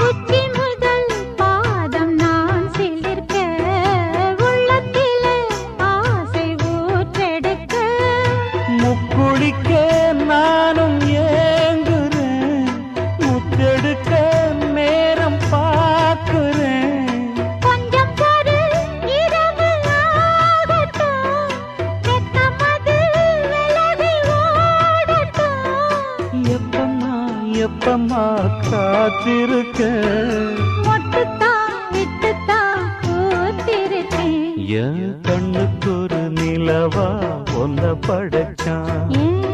உச்சி முதல் பாதம் நான் சிலிர்க்க உள்ளத்திலே ஆசை ஊற்றெடுக்க முக்குளிக்க நானும் ஏங்குறேன் முத்தெடுக்க நேரம் பார்க்கிறேன் கொஞ்சம் பொறு இரவு ஆகட்டும் வெக்கமது விலகி ஓடட்டும் எப்பம்மா எப்பம்மா காத்திருக்க மொட்டுத்தான் விட்டுத்தான் பூத்திருக்கேன் என் கண்ணுக்கு ஒரு நிலவா ஒன்ன படைச்சான் ஏன்